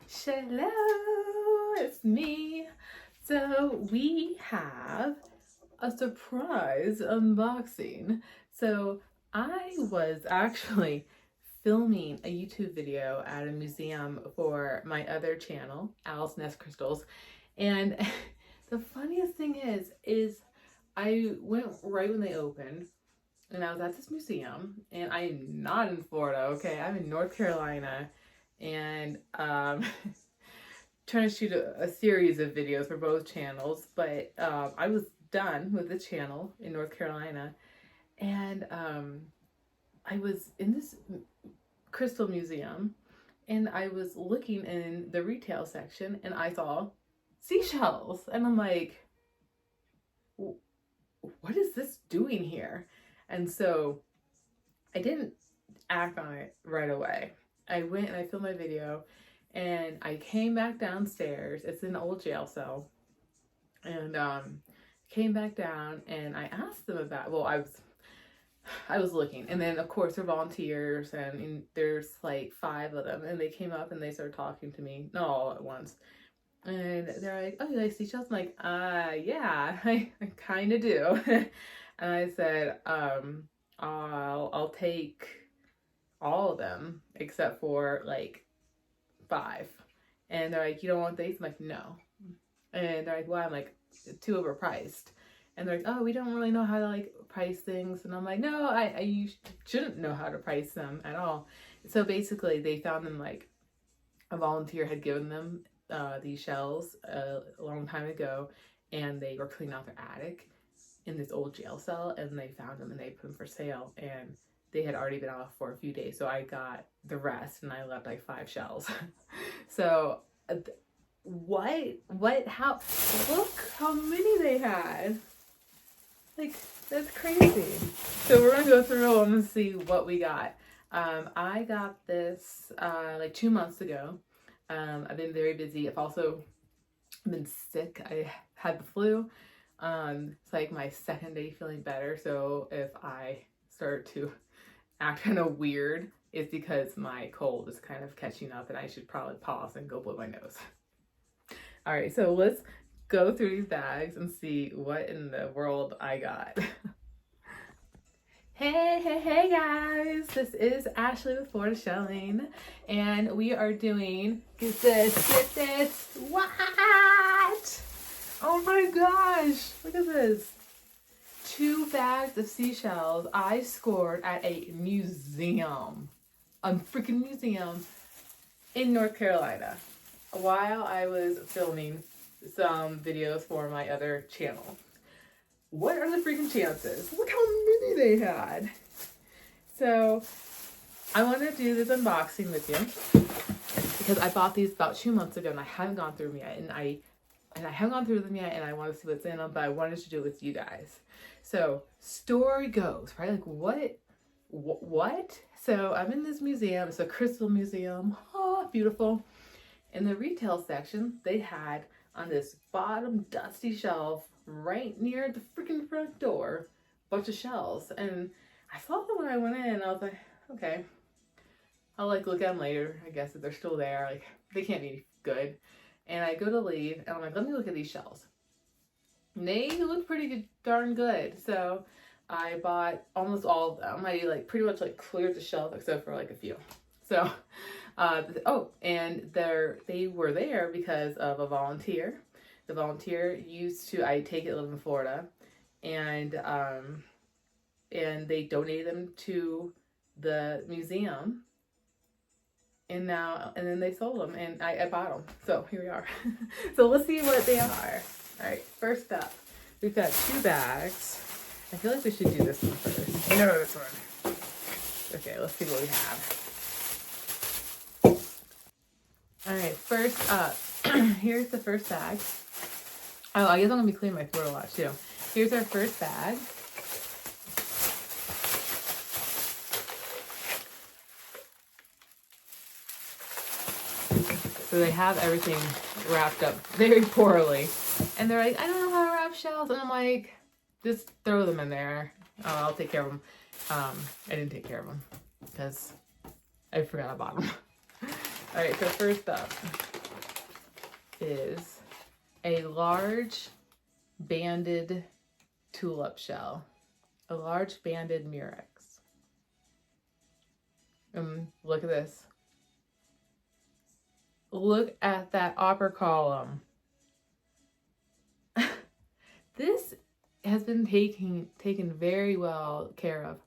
Hello, it's me. So we have a surprise unboxing. So I was actually filming a YouTube video at a museum for my other channel, Owlsnestcrystals, and the funniest thing is I went right when they opened, and I was at this museum, and I'm not in Florida, okay? I'm in North Carolina, and trying to shoot a series of videos for both channels, but I was done with the channel in North Carolina, and I was in this crystal museum, and I was looking in the retail section, and I saw seashells, and I'm like, what is this doing here? And so I didn't act on it right away. I went and I filmed my video, and I came back downstairs. It's an old jail cell, and came back down, and I asked them about, well, I was looking, and then of course they're volunteers, and there's like 5 of them, and they came up and they started talking to me, not all at once, and they're like, oh, you like seashells? I'm like, yeah, I kind of do. And I said, I'll take all of them except for like 5. And they're like, you don't want these? I'm like, no. And they're like, why? I'm like, too overpriced. And they're like, oh, we don't really know how to like price things. And I'm like, no, you shouldn't know how to price them at all. So basically they found them, like a volunteer had given them these shells a long time ago, and they were cleaning out their attic in this old jail cell, and they found them and they put them for sale, and they had already been off for a few days, so I got the rest, and I left like 5 shells. So how, look how many they had. Like, that's crazy. So we're gonna go through them and see what we got. I got this like 2 months ago. I've been very busy. I've also been sick. I had the flu. It's like my 2nd day feeling better, so if I start to act kind of weird, it's because my cold is kind of catching up, and I should probably pause and go blow my nose. All right, so let's go through these bags and see what in the world I got. Hey guys, this is Ashley with flshelling, and we are doing, get this, what? Oh my gosh, look at this. 2 bags of seashells I scored at a museum. A freaking museum in North Carolina while I was filming some videos for my other channel. What are the freaking chances? Look how many they had. So I want to do this unboxing with you because I bought these about 2 months ago, and I haven't gone through them yet, and I haven't gone through them yet, and I want to see what's in them, but I wanted to do it with you guys. So story goes, right? Like what? So I'm in this museum. It's a crystal museum. Oh, beautiful. In the retail section, they had on this bottom dusty shelf right near the freaking front door, a bunch of shells. And I saw them when I went in, and I was like, okay, I'll like look at them later, I guess, if they're still there. Like, they can't be good. And I go to leave, and I'm like, let me look at these shells. And they look pretty good, darn good. So I bought almost all of them. I like pretty much like cleared the shelf except for like a few. So, oh, and they were there because of a volunteer. The volunteer used to, I take it, live in Florida, and they donated them to the museum. And then they sold them, and I bought them. So here we are. So let's see what they are. All right, first up, we've got 2 bags. I feel like we should do this one first. No, this one. Okay, let's see what we have. All right, first up, here's the first bag. Oh, I guess I'm gonna be cleaning my throat a lot too. Here's our first bag. So they have everything wrapped up very poorly. And they're like, I don't know how to wrap shells. And I'm like, just throw them in there. Oh, I'll take care of them. I didn't take care of them because I forgot I bought them. All right, so first up, is a large banded tulip shell. A large banded murex. Look at this. Look at that upper column. This has been taken very well care of.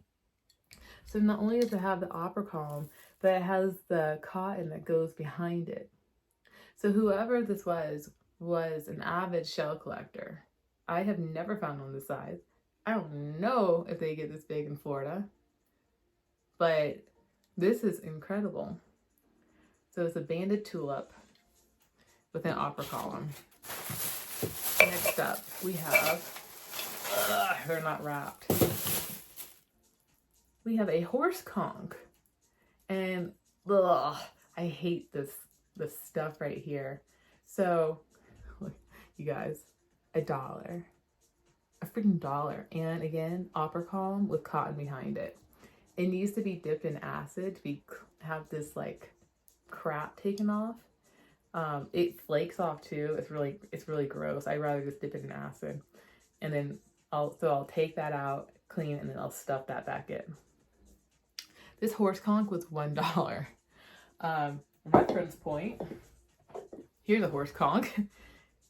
So not only does it have the upper column, but it has the cotton that goes behind it. So whoever this was an avid shell collector. I have never found one this size. I don't know if they get this big in Florida, but this is incredible. So it's a banded tulip with an opera column. Next up, we have, they're not wrapped. We have a horse conch, and I hate this stuff right here. So, look, you guys, $1. A freaking $1. And again, opera column with cotton behind it. It needs to be dipped in acid to have this like crap taken off. It flakes off too. It's really gross. I'd rather just dip it in acid. And then I'll take that out, clean, and then I'll stuff that back in. This horse conch was $1. Reference point. Here's a horse conch.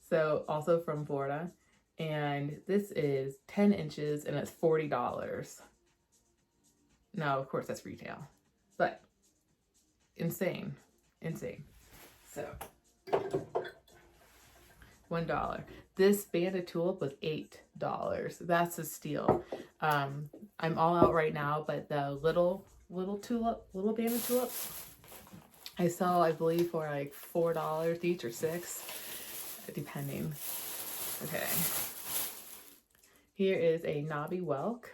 So also from Florida. And this is 10 inches and it's $40. Now, of course, that's retail, but insane. So $1. This banded tulip was $8. That's a steal. I'm all out right now, but the little banded tulip, I sell, I believe, for like $4 each or $6, depending. Okay. Here is a knobby whelk.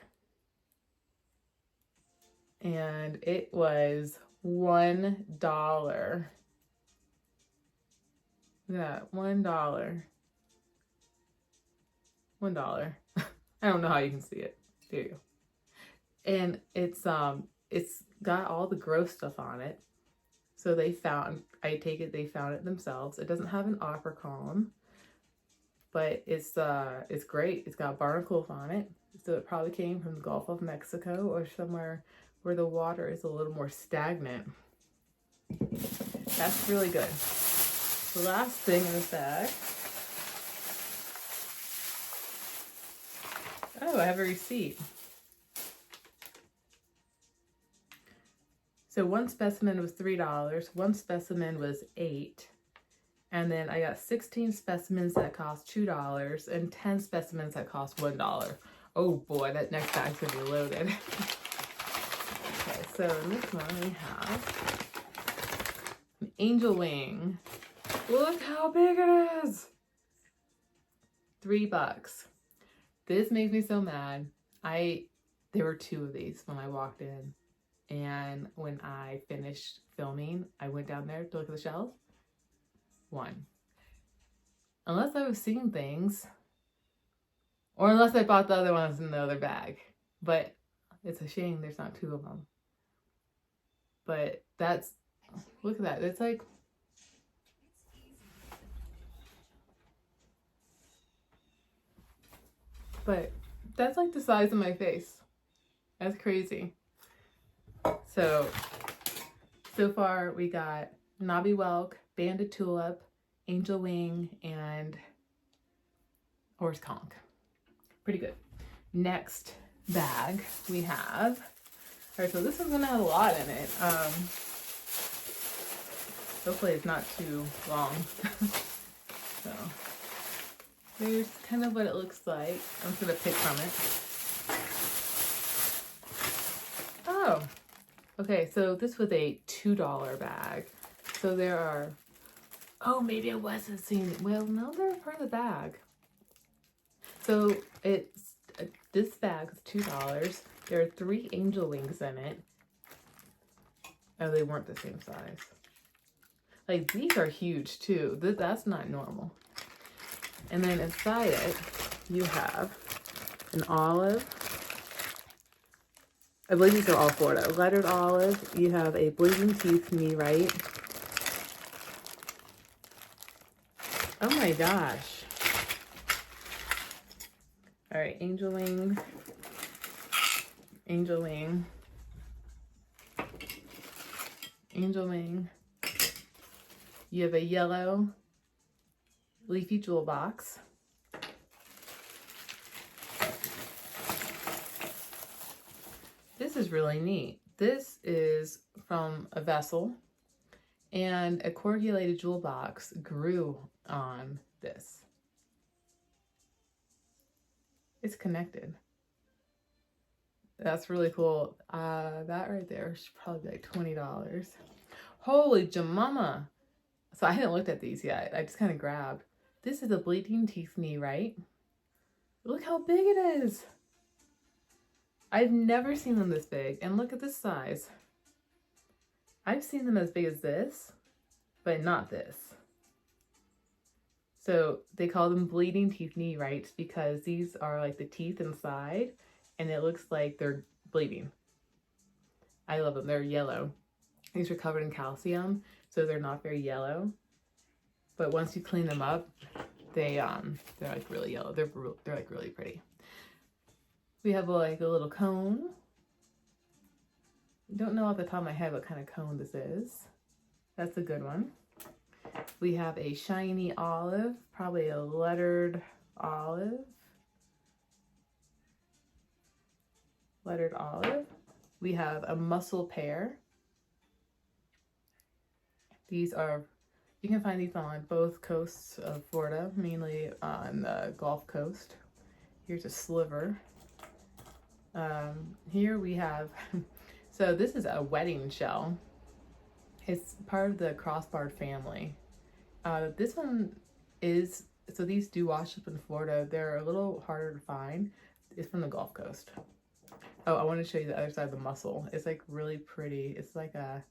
And it was $1. Look at that, $1. $1. I don't know how you can see it. There you go. And it's got all the gross stuff on it. So they found it themselves. It doesn't have an opera column, but it's great. It's got barnacles on it. So it probably came from the Gulf of Mexico or somewhere where the water is a little more stagnant. That's really good. The last thing in this bag. Oh, I have a receipt. So one specimen was $3, one specimen was $8, and then I got 16 specimens that cost $2 and 10 specimens that cost $1. Oh boy, that next bag's gonna be loaded. Okay, so in this one we have an angel wing. Look how big it is! $3. This makes me so mad. There were 2 of these when I walked in. And when I finished filming, I went down there to look at the shelves. 1. Unless I was seeing things, or unless I bought the other ones in the other bag. But it's a shame there's not 2 of them. But look at that. It's like, but that's like the size of my face. That's crazy. So far we got knobby whelk, banded tulip, angel wing, and horse conch. Pretty good. Next bag we have. All right, so this one's gonna have a lot in it. Hopefully it's not too long. So there's kind of what it looks like. I'm just gonna pick from it. Oh. Okay, so this was a $2 bag. So there are, oh, maybe I wasn't seeing it. Well, no, they're part of the bag. So this bag is $2. There are 3 angel wings in it. Oh, they weren't the same size. Like, these are huge too. That's not normal. And then inside it, you have an olive. I believe these are all Florida. Lettered olive. You have a bleeding teeth me right. Oh my gosh. All right, angel wing. Angel wing. Angel wing. You have a yellow leafy jewel box. This is really neat. This is from a vessel, and a corrugulated jewel box grew on this. It's connected. That's really cool. That right there should probably be like $20. Holy jamama. So I hadn't looked at these yet. I just kind of grabbed. This is a bleeding teeth knee, right? Look how big it is. I've never seen them this big. And look at this size. I've seen them as big as this, but not this. So they call them bleeding teeth knee rights because these are like the teeth inside and it looks like they're bleeding. I love them. They're yellow. These are covered in calcium, so they're not very yellow. But once you clean them up, they're like really yellow. They're like really pretty. We have like a little cone. Don't know off the top of my head what kind of cone this is. That's a good one. We have a shiny olive, probably a lettered olive. Lettered olive. We have a mussel pear. These are, you can find these on both coasts of Florida, mainly on the Gulf Coast. Here's a sliver. Here we have, so this is a wedding shell. It's part of the crossbarred family. This one is, so these do wash up in Florida. They're a little harder to find. It's from the Gulf Coast. Oh, I want to show you the other side of the mussel. It's like really pretty. It's like a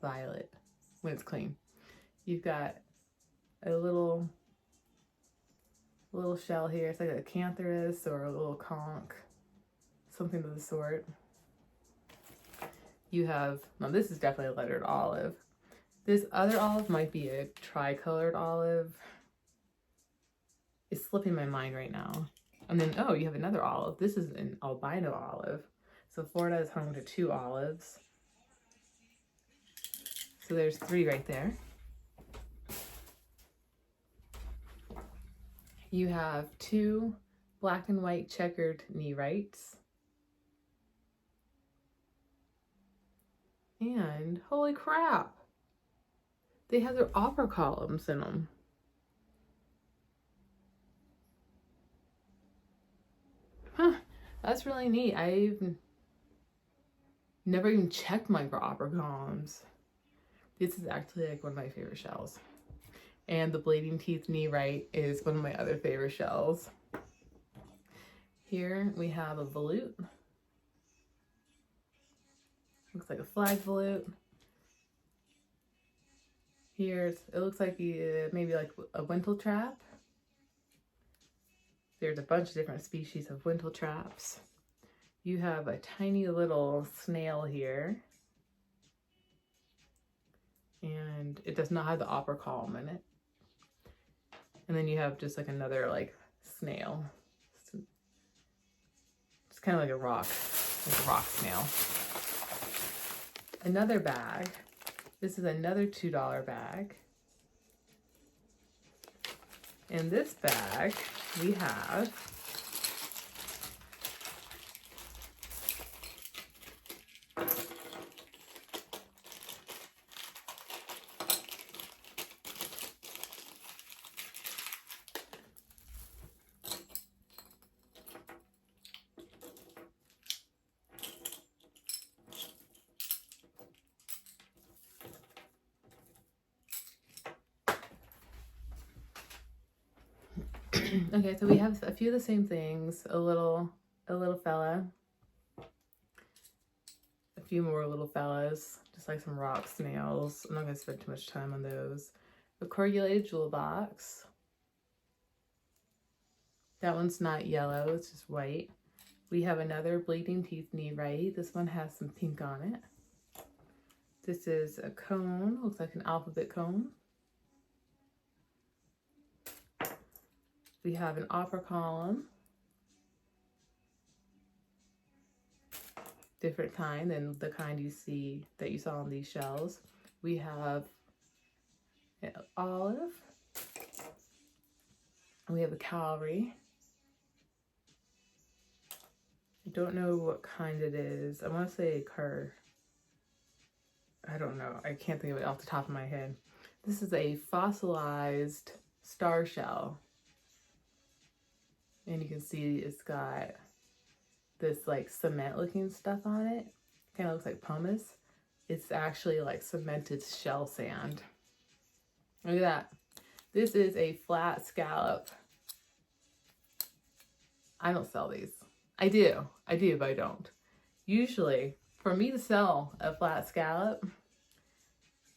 violet when it's clean. You've got a little shell here. It's like a cantharus or a little conch, something of the sort. You have, now this is definitely a lettered olive. This other olive might be a tricolored olive. It's slipping my mind right now. And then, oh, you have another olive. This is an albino olive. So Florida is home to 2 olives. So there's 3 right there. You have 2 black and white checkered nerites. And holy crap, they have their opera columns in them. Huh, that's really neat. I've never even checked my opera columns. This is actually like one of my favorite shells. And the bleeding teeth nerite is one of my other favorite shells. Here we have a volute. Looks like a flag volute. Here's, it looks like maybe like a wintle trap. There's a bunch of different species of wintle traps. You have a tiny little snail here. And it does not have the opera column in it. And then you have just like another like snail. It's kind of like a rock snail. Another bag. This is another $2 bag. In this bag, we have okay, so we have a few of the same things. A little fella. A few more little fellas. Just like some rock snails. I'm not going to spend too much time on those. A corrugulated jewel box. That one's not yellow, it's just white. We have another bleeding teeth nerite. This one has some pink on it. This is a cone, looks like an alphabet cone. We have an opera column. Different kind than the kind that you saw on these shells. We have an olive. And we have a cavalry. I don't know what kind it is. I want to say cur. I don't know. I can't think of it off the top of my head. This is a fossilized star shell. And you can see it's got this like cement looking stuff on it. Kind of looks like pumice. It's actually like cemented shell sand. Look at that. This is a flat scallop. I don't sell these. I do, but I don't. Usually, for me to sell a flat scallop,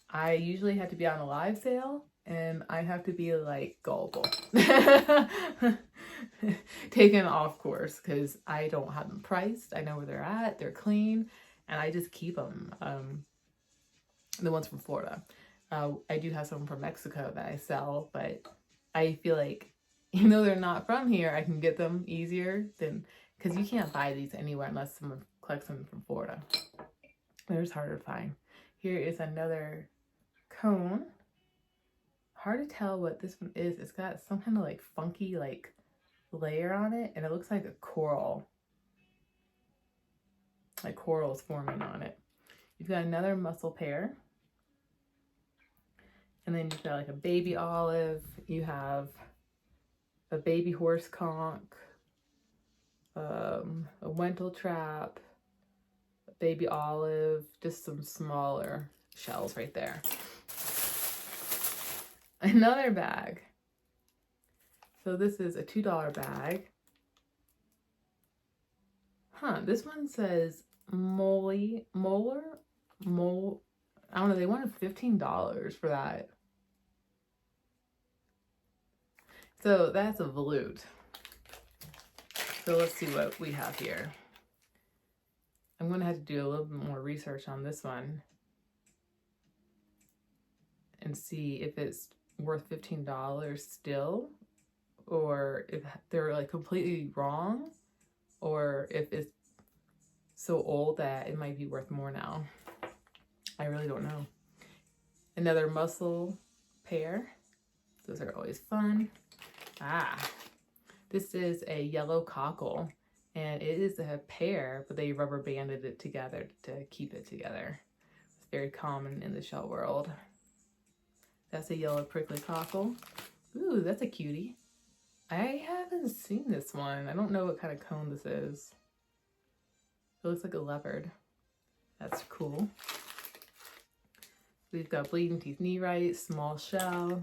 I usually have to be on a live sale and I have to be like gullible. Taken off course because I don't have them priced. I know where they're at. They're clean and I just keep them. The ones from Florida. I do have some from Mexico that I sell, but I feel like even though they're not from here, I can get them easier than, because you can't buy these anywhere unless someone collects them from Florida. They're just harder to find. Here is another cone. Hard to tell what this one is. It's got some kind of like funky like layer on it and it looks like a coral. Like coral is forming on it. You've got another mussel pear. And then you've got like a baby olive. You have a baby horse conch, a Wentel trap, a baby olive, just some smaller shells right there. Another bag. So this is a $2 bag. This one says molar. I don't know, they wanted $15 for that. So that's a volute. So let's see what we have here. I'm gonna have to do a little bit more research on this one and see if it's worth $15 still, or if they're like completely wrong, or if it's so old that it might be worth more now. I really don't know. Another mussel pear. Those are always fun. This is a yellow cockle, and it is a pear, but they rubber banded it together to keep it together. It's very common in the shell world. That's a yellow prickly cockle. Ooh, that's a cutie. I haven't seen this one. I don't know what kind of cone this is. It looks like a leopard. That's cool. We've got bleeding teeth nerite, small shell.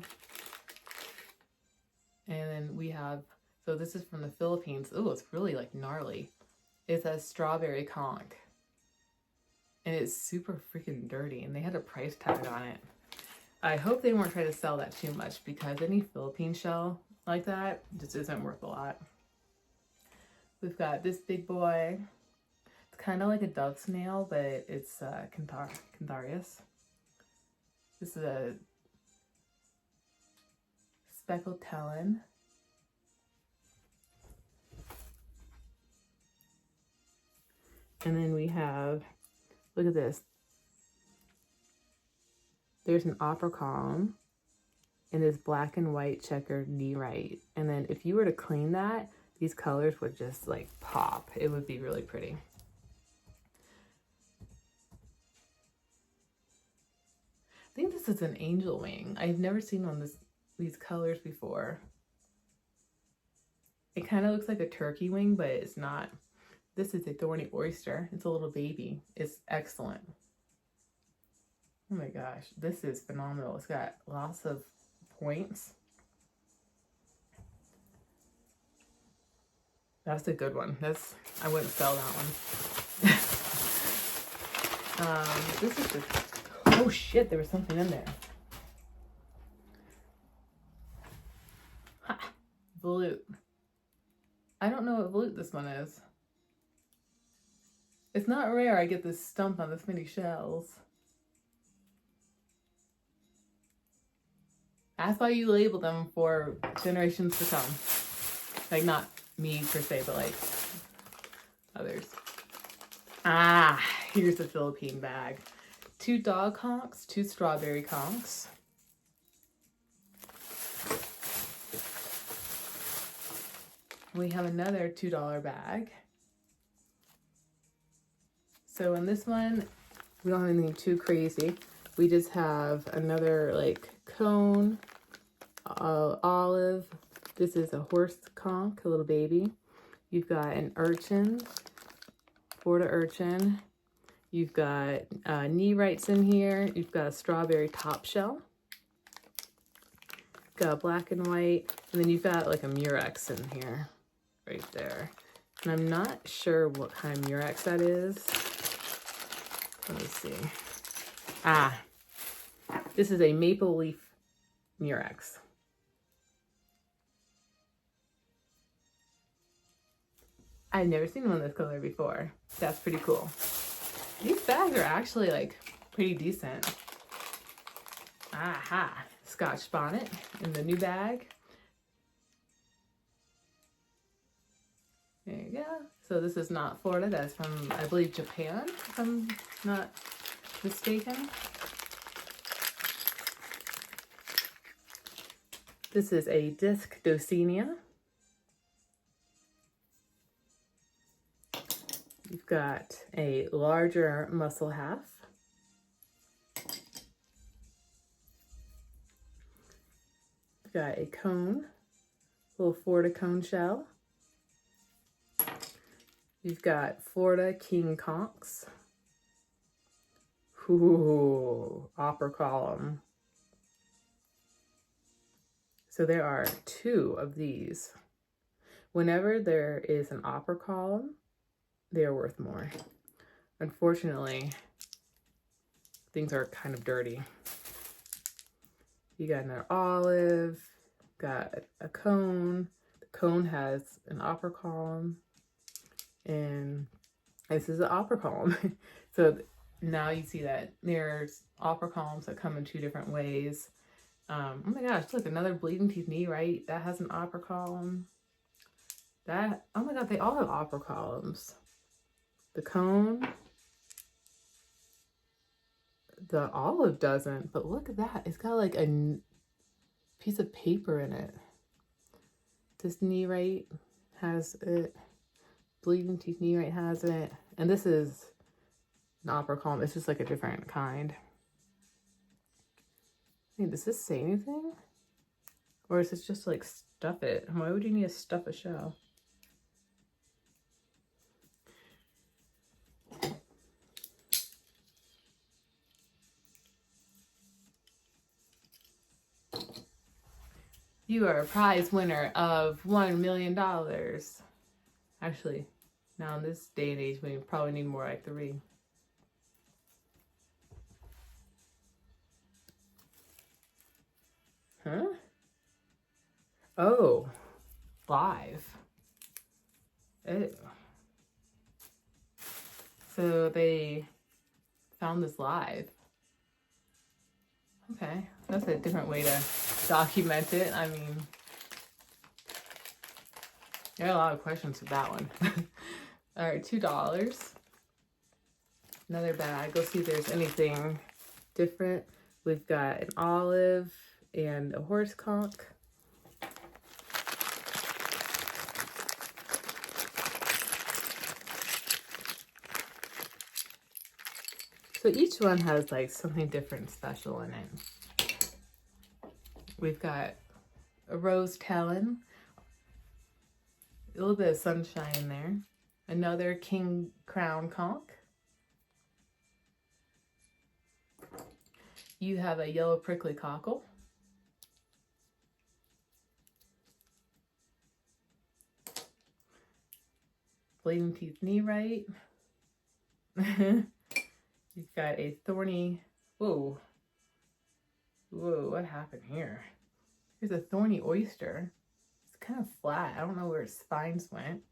And then we have, so this is from the Philippines. Oh, it's really like gnarly. It says strawberry conch. And it's super freaking dirty. And they had a price tag on it. I hope they weren't trying to sell that too much because any Philippine shell like that just isn't worth a lot. We've got this big boy. It's kind of like a dove snail, but it's Cantharius. This is a speckled talon. And then we have, look at this. There's an opera column and this black and white checkered nerite. And then if you were to clean that, these colors would just like pop. It would be really pretty. I think this is an angel wing. I've never seen one these colors before. It kind of looks like a turkey wing, but it's not. This is a thorny oyster. It's a little baby. It's excellent. Oh my gosh, this is phenomenal. It's got lots of points. That's a good one. I wouldn't sell that one. This is just, oh shit, there was something in there. Ha, volute. I don't know what volute this one is. It's not rare I get this stump on this many shells. That's why you label them for generations to come. Like, not me per se, but like others. Ah, here's the Philippine bag. 2 dog conchs, 2 strawberry conchs. We have another $2 bag. So in this one, we don't have anything too crazy. We just have another like cone, olive. This is a horse conch, a little baby. You've got an urchin, Florida urchin. You've got knee rights in here. You've got a strawberry top shell. Got black and white. And then you've got like a murex in here, right there. And I'm not sure what kind of murex that is. Let me see. Ah, this is a maple leaf murex. I've never seen one this color before. That's pretty cool. These bags are actually like pretty decent. Aha, Scotch bonnet in the new bag. There you go. So this is not Florida. That's from, I believe, Japan, if I'm not mistaken. This is a disc dosinia. You've got a larger muscle half. You've got a cone, little Florida cone shell. You've got Florida king conchs. Ooh, opera column. So there are 2 of these. Whenever there is an opera column, they are worth more. Unfortunately, things are kind of dirty. You got another olive, got a cone. The cone has an opera column, and this is an opera column. So now you see that there's opera columns that come in 2 different ways. Oh my gosh, look, another bleeding teeth knee, right? That has an opera column. That, oh my god, they all have opera columns. The cone, the olive doesn't, but look at that. It's got like a piece of paper in it. This knee right has it. Bleeding teeth knee right has it. And this is an opera column. It's just like a different kind. Hey, does this say anything? Or is this just like stuff it? Why would you need to stuff a shell? You are a prize winner of $1 million. Actually, now in this day and age, we probably need more like 3. Huh? Oh, live. Ew. So they found this live. Okay, that's a different way to document it. I mean, there are a lot of questions with that one. All right, $2. Another bag. Let's see if there's anything different. We've got an olive and a horse conch. So each one has like something different special in it. We've got a rose talon, a little bit of sunshine in there. Another king crown conch. You have a yellow prickly cockle. Bleeding teeth knee right. You've got a thorny, whoa, what happened here? Here's a thorny oyster. It's kind of flat. I don't know where its spines went.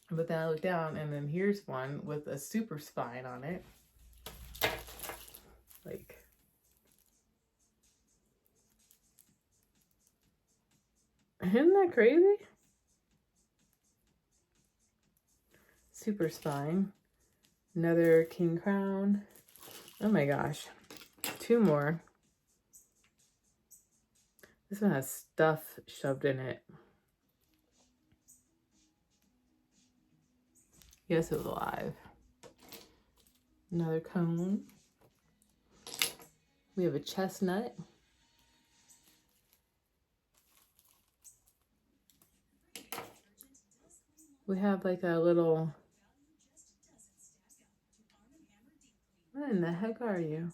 But then I look down and then here's one with a super spine on it. Like, Isn't that crazy? Super spine. Another king crown. Oh my gosh. 2 more. This one has stuff shoved in it. Yes, it was alive. Another cone. We have a chestnut. We have like a little... What in the heck are you?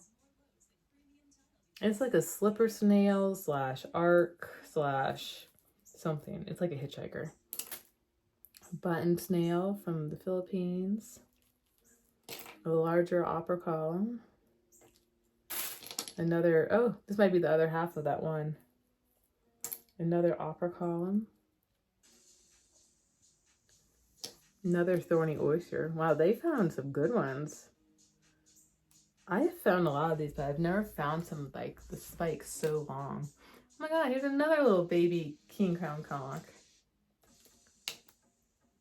It's like a slipper snail slash arc slash something. It's like a hitchhiker. Button snail from the Philippines. A larger opera column. Another, oh, this might be the other half of that one. Another opera column. Another thorny oyster. Wow, they found some good ones. I have found a lot of these, but I've never found some like the spikes so long. Oh my god, here's another little baby king crown conch.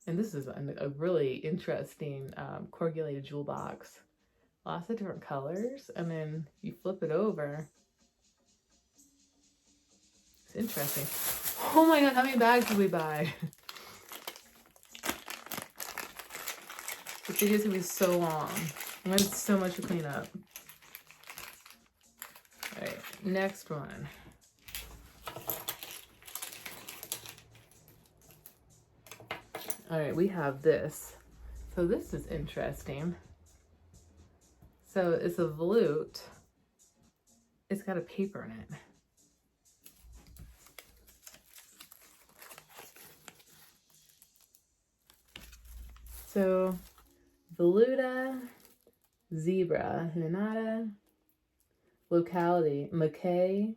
And this is a really interesting corrugulated jewel box. Lots of different colors, and then you flip it over. It's interesting. Oh my god, how many bags did we buy? This video is gonna be so long. I have so much to clean up. Alright, next one. Alright, we have this. So this is interesting. So it's a volute. It's got a paper in it. So, Voluta zebra, Nanata, locality, Mackay,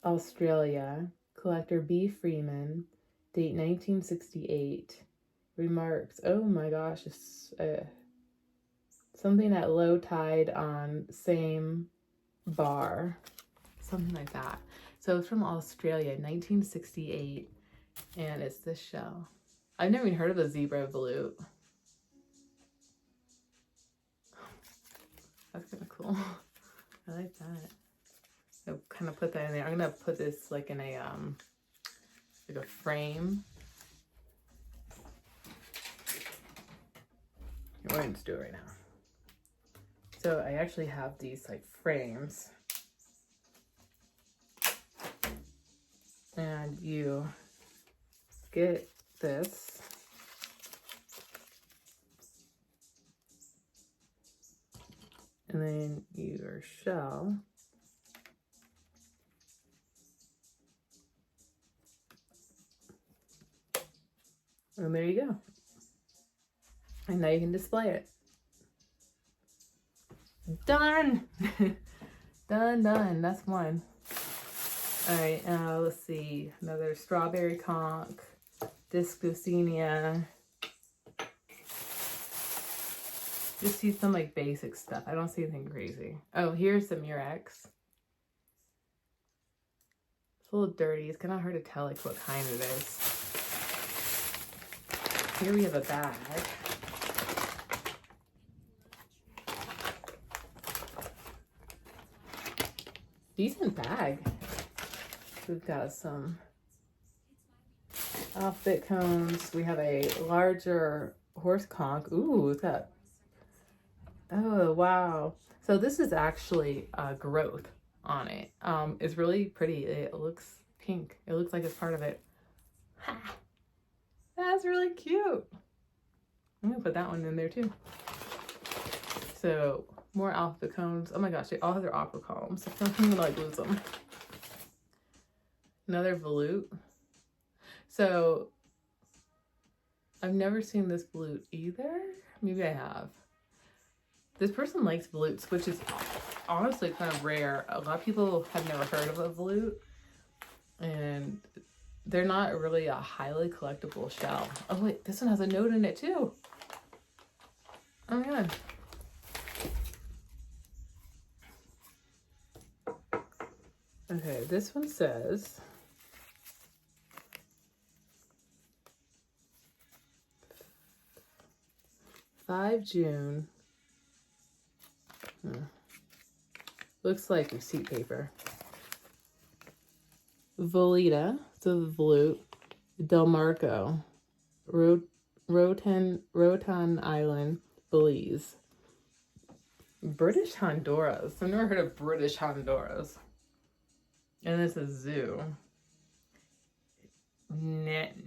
Australia, collector B. Freeman, date 1968, remarks, oh my gosh, it's something at low tide on same bar, something like that. So it's from Australia, 1968, and it's this shell. I've never even heard of a zebra volute. That's kind of cool. I like that. I'll kind of put that in there. I'm gonna put this like in a like a frame. We're going to do it right now. So I actually have these like frames, and you get this. And then your shell. And there you go. And now you can display it. Done! Done. That's one. Alright, let's see. Another strawberry conch. Discosenia. Just see some like basic stuff. I don't see anything crazy. Oh, here's the Murex. It's a little dirty. It's kind of hard to tell like what kind it is. Here we have a bag. Decent bag. We've got some outfit cones. We have a larger horse conch. Ooh, it's got, oh wow. So this is actually growth on it. It's really pretty. It looks pink. It looks like it's part of it. Ha! That's really cute. I'm gonna put that one in there too. So more alphabet cones. Oh my gosh, they all have their opera columns. I'm gonna like lose them. Another volute. So I've never seen this volute either. Maybe I have. This person likes volutes, which is honestly kind of rare. A lot of people have never heard of a volute, and they're not really a highly collectible shell. Oh wait, this one has a note in it too. Oh my god. Okay, this one says, 5 June. Looks like receipt paper. Volita, so the volute. Del Marco, Rotan Island, Belize. British Honduras. I've never heard of British Honduras. And this is zoo. Named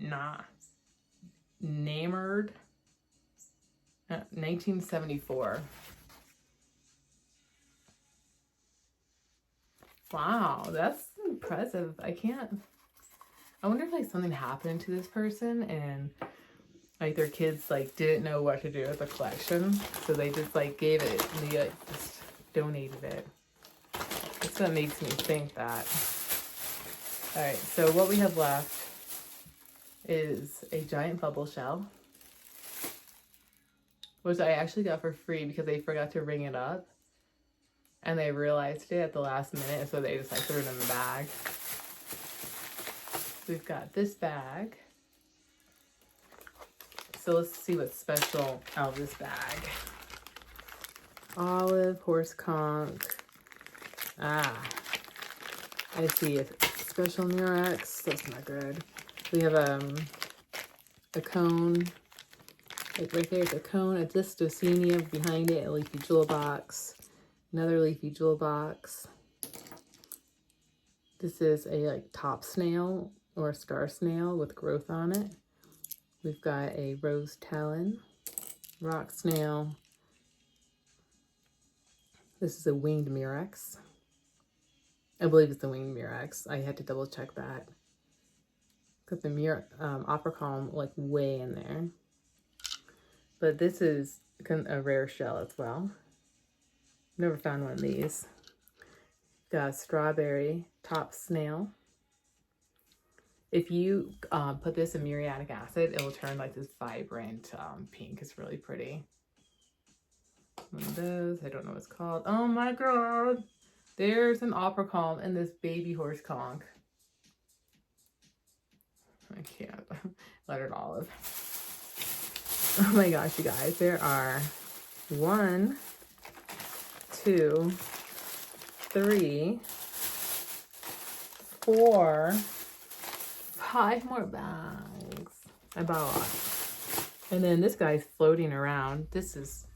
1974. Wow, that's impressive. I wonder if like something happened to this person and like their kids like didn't know what to do with the collection, so they just like gave it and they like just donated it. That's what makes me think that. All right, so what we have left is a giant bubble shell, which I actually got for free because they forgot to ring it up and they realized it at the last minute, so they just like threw it in the bag. We've got this bag. So let's see what's special out of this bag. Olive, horse conch. I see a special Murex. That's not good. We have a cone. Like right there, it's a cone, a Distocenia behind it, a leafy jewel box. Another leafy jewel box. This is a like top snail or star snail with growth on it. We've got a rose talon, rock snail. This is a winged murex. I believe it's a winged murex. I had to double check that. Got the opera column like way in there. But this is a rare shell as well. Never found one of these. Got a strawberry top snail. If you put this in muriatic acid, it will turn like this vibrant pink. It's really pretty. One of those, I don't know what it's called. Oh my god! There's an opera column and this baby horse conch. I can't. Lettered olive. Oh my gosh, you guys. There are 1, 2, 3, 4, 5 more bags. I bought a lot. And then this guy's floating around. This is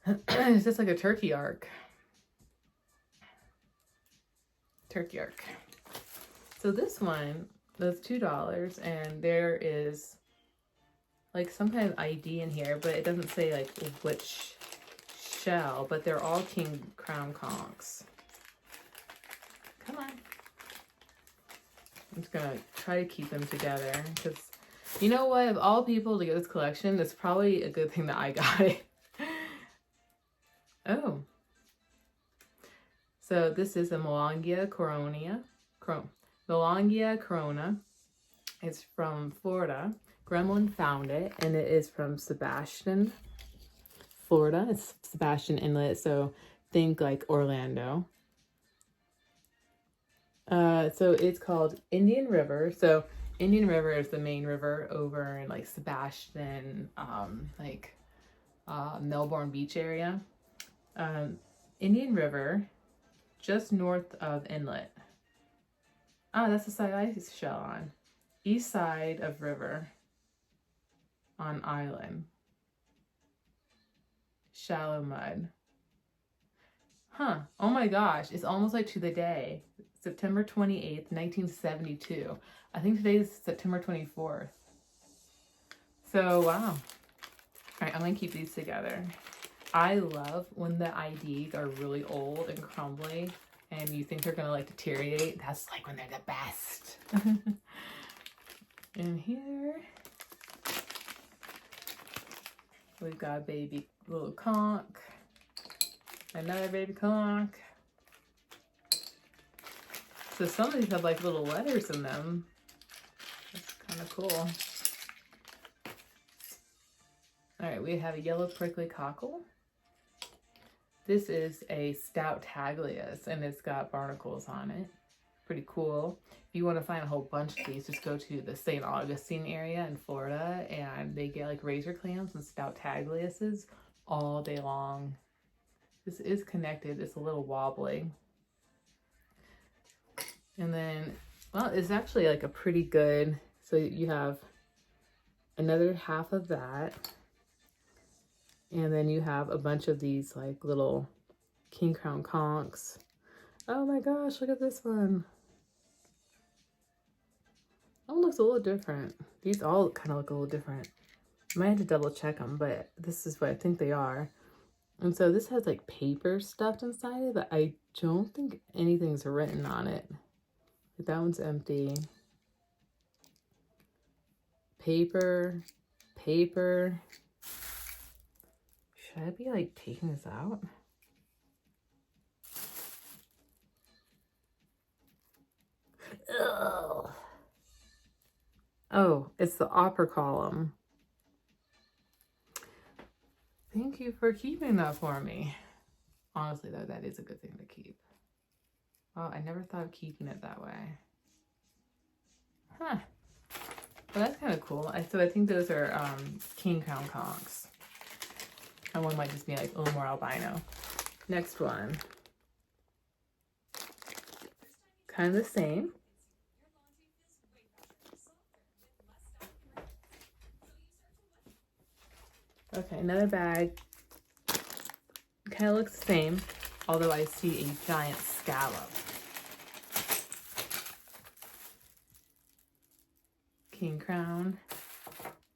it's just like a turkey arc. Turkey arc. So this one was $2 and there is like some kind of ID in here, but it doesn't say like which shell, but they're all king crown conchs. Come on. I'm just gonna try to keep them together because you know what, of all people to get this collection, it's probably a good thing that I got it. Oh. So this is a Melangia corona. It's from Florida. Gremlin found it, and it is from Sebastian, Florida. It's Sebastian Inlet, so think like Orlando. So it's called Indian River. So Indian River is the main river over in like Sebastian, Melbourne Beach area. Indian River, just north of Inlet. That's the side I shell on. East side of river on island. Shallow mud. Huh. Oh my gosh. It's almost like to the day. September 28th, 1972. I think today is September 24th. So, wow. All right, I'm going to keep these together. I love when the IDs are really old and crumbly and you think they're going to like deteriorate. That's like when they're the best. And here we've got a baby little conch. Another baby conch. So some of these have like little letters in them. That's kind of cool. All right, we have a yellow prickly cockle. This is a stout taglius and it's got barnacles on it. Pretty cool. If you want to find a whole bunch of these, just go to the St. Augustine area in Florida, and they get like razor clams and stout tagliases all day long. This is connected. It's a little wobbly. And then, well, it's actually like a pretty good, so you have another half of that. And then you have a bunch of these like little king crown conchs. Oh my gosh, look at this one. That one looks a little different. These all kind of look a little different. I might have to double check them, but this is what I think they are. And so this has like paper stuffed inside it, but I don't think anything's written on it. That one's empty. Paper, paper. Should I be like taking this out? Ugh. Oh, it's the opera column. Thank you for keeping that for me. Honestly, though, that is a good thing to keep. Well, I never thought of keeping it that way. Huh. Well, that's kind of cool. So I think those are king crown conchs. And one might just be like a little more albino. Next one. Kind of the same. Okay, another bag. Kind of looks the same, although I see a giant scallop. King crown.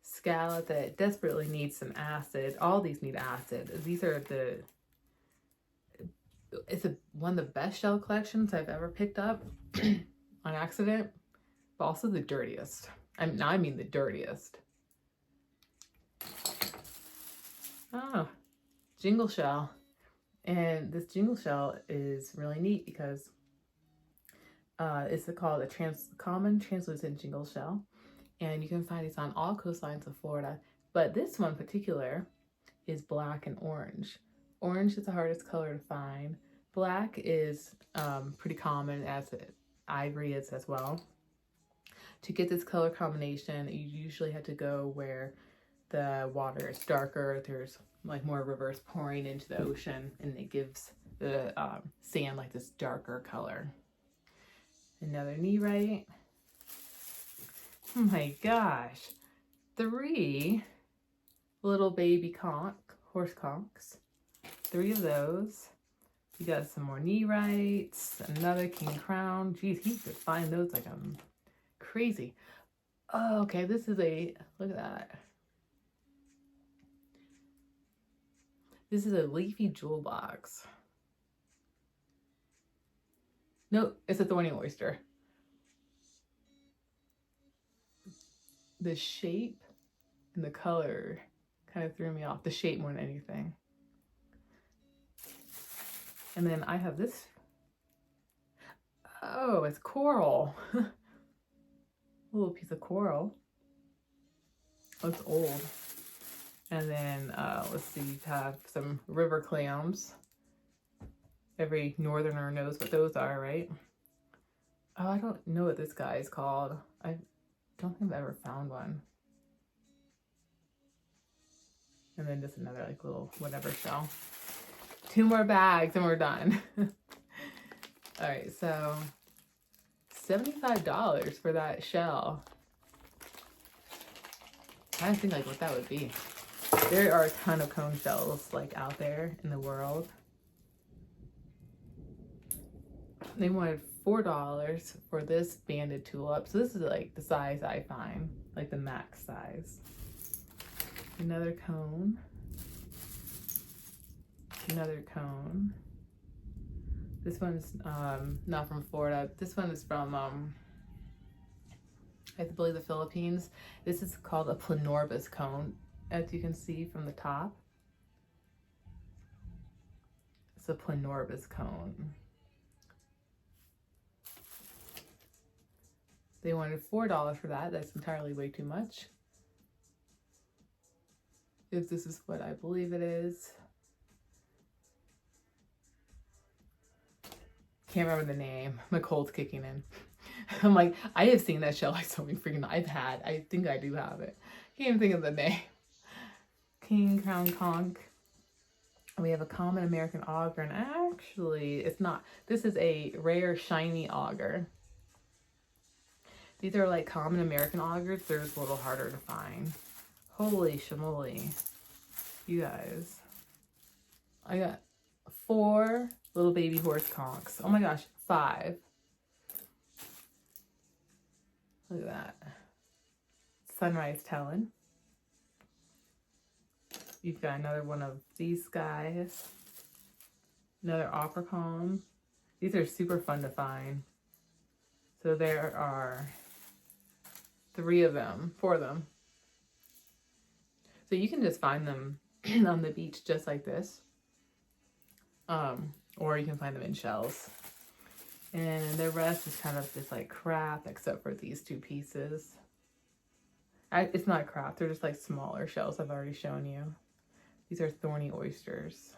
Scallop that desperately needs some acid. All these need acid. These are it's one of the best shell collections I've ever picked up on accident, but also the dirtiest. I mean the dirtiest. Oh, jingle shell. And this jingle shell is really neat because it's called a common translucent jingle shell. And you can find these on all coastlines of Florida. But this one in particular is black and orange. Orange is the hardest color to find. Black is pretty common, as ivory is as well. To get this color combination, you usually have to go where the water is darker. There's like more rivers pouring into the ocean, and it gives the sand like this darker color. Another nerite. Oh my gosh. 3 little baby horse conchs. 3 of those. You got some more nerites, another king crown. Geez, he could find those like crazy. Oh, okay, this is look at that. This is a leafy jewel box. No, it's a thorny oyster. The shape and the color kind of threw me off. The shape more than anything. And then I have this. Oh, it's coral. A little piece of coral. Looks old. And then let's see, you have some river clams. Every northerner knows what those are, right? Oh, I don't know what this guy is called. I don't think I've ever found one. And then just another like little whatever shell. 2 more bags and we're done. All right, so $75 for that shell. I think like what that would be. There are a ton of cone shells like out there in the world. They wanted $4 for this banded tulip. So this is like the size I find, like the max size. Another cone. Another cone. This one's not from Florida. This one is from I believe the Philippines. This is called a planorbis cone, as you can see from the top. It's a planorbis cone. They wanted $4 for that. That's entirely way too much. If this is what I believe it is. can't remember the name. My cold's kicking in. I'm like, I have seen that shell like so many freaking, I think I do have it. Can't even think of the name. King Crown Conch. We have a common American auger, and actually it's not. This is a rare shiny auger. These are like common American augers. They're just a little harder to find. Holy shamoly. You guys. I got 4 little baby horse conchs. Oh my gosh, 5. Look at that. Sunrise Talon. You've got another one of these guys. Another opera comb. These are super fun to find. So there are 3 of them, 4 of them. So you can just find them on the beach just like this. Or you can find them in shells. And the rest is kind of just like crap, except for these 2 pieces. It's not crap, they're just like smaller shells I've already shown you. These are thorny oysters.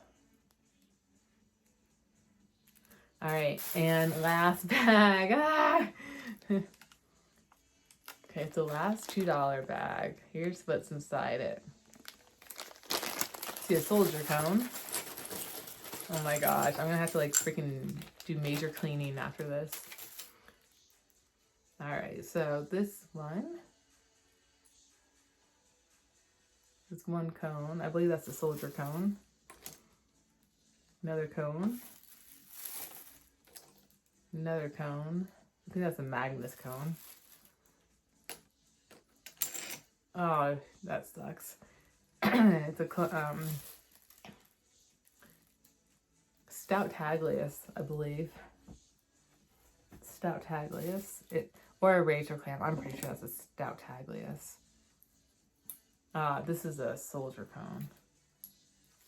All right, and last bag. Okay, it's the last $2 bag. Here's what's inside it. See a soldier cone. Oh my gosh, I'm gonna have to like freaking do major cleaning after this. All right, so this one. This one cone. I believe that's a soldier cone. Another cone. Another cone. I think that's a Magnus cone. Oh, that sucks. It's a Stout Taglius, I believe. Stout Taglius. Or a razor clam. I'm pretty sure that's a Stout Taglius. This is a soldier cone.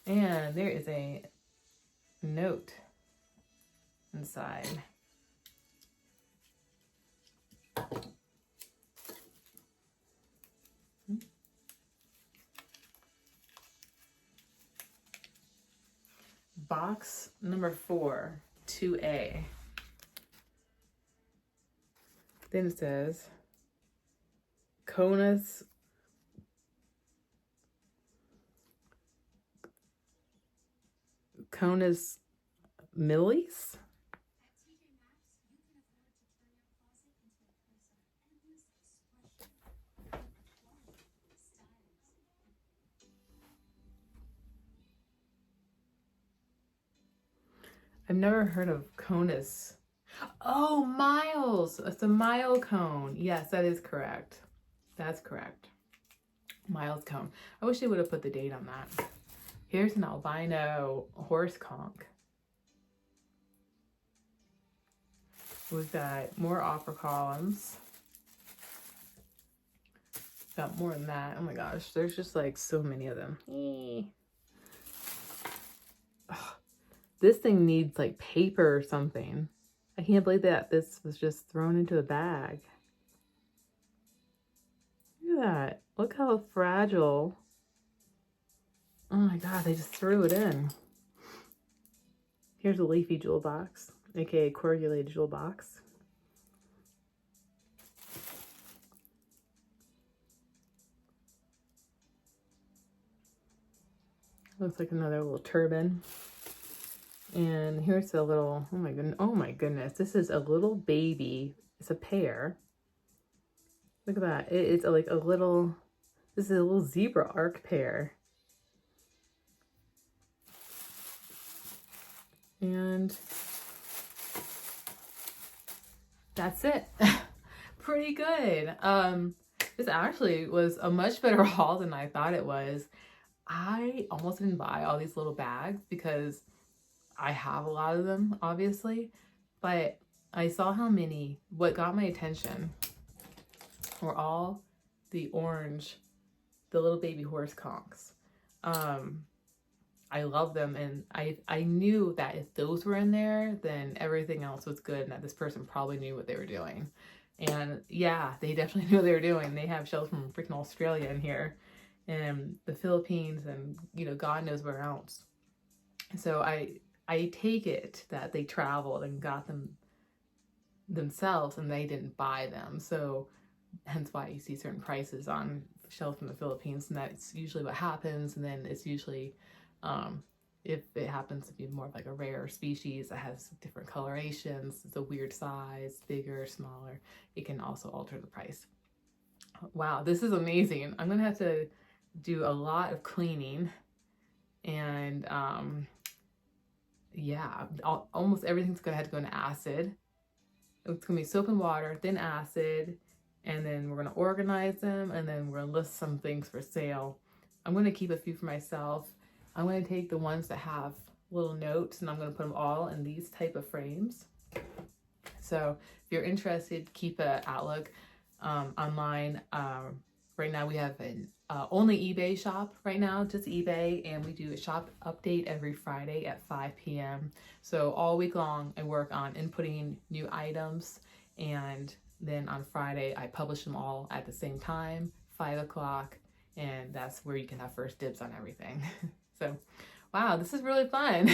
And there is a note inside. Box number 4, 2A. Then it says, Conus Millies? I've never heard of Conus. Oh, Miles. It's a Mile cone. Yes, that is correct. That's correct. Miles cone. I wish they would have put the date on that. Here's an albino horse conch. We've got more opera columns. Got more than that. Oh my gosh, there's just like so many of them. This thing needs like paper or something. I can't believe that this was just thrown into a bag. Look at that. Look how fragile. Oh my god, they just threw it in. Here's a leafy jewel box, aka coagulated jewel box. Looks like another little turban. And here's a little, oh my goodness, this is a little baby. It's a pear. Look at that. It's like a little, this is a little zebra arc pear. And that's it. Pretty good. This actually was a much better haul than I thought it was. I almost didn't buy all these little bags because I have a lot of them, obviously, but I saw how many, what got my attention were all the orange, the little baby horse conchs. I love them, and I knew that if those were in there, then everything else was good, and that this person probably knew what they were doing. And yeah, they definitely knew what they were doing. They have shells from freaking Australia in here, and the Philippines, and you know, God knows where else. So I I take it that they traveled and got them themselves and they didn't buy them. So hence why you see certain prices on shelves from the Philippines, and that's usually what happens. And then it's usually, if it happens to be more of like a rare species that has different colorations, it's a weird size, bigger, smaller, it can also alter the price. Wow, this is amazing. I'm gonna have to do a lot of cleaning, and yeah, almost everything's gonna have to go into acid. It's gonna be soap and water, then acid, and then we're gonna organize them, and then we're gonna list some things for sale. I'm gonna keep a few for myself. I'm gonna take the ones that have little notes, and I'm gonna put them all in these type of frames. So if you're interested, keep an outlook online. Right now we have an only eBay shop right now, just eBay, and we do a shop update every Friday at 5 p.m. So all week long I work on inputting new items, and then on Friday I publish them all at the same time, 5 o'clock, and that's where you can have first dibs on everything. So wow, this is really fun.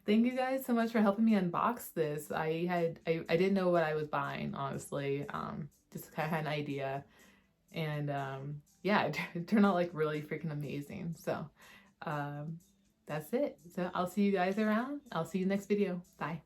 Thank you guys so much for helping me unbox this. I didn't know what I was buying, honestly. Just kind of had an idea, and yeah, it turned out like really freaking amazing. So that's it. So I'll see you guys around. I'll see you next video. Bye.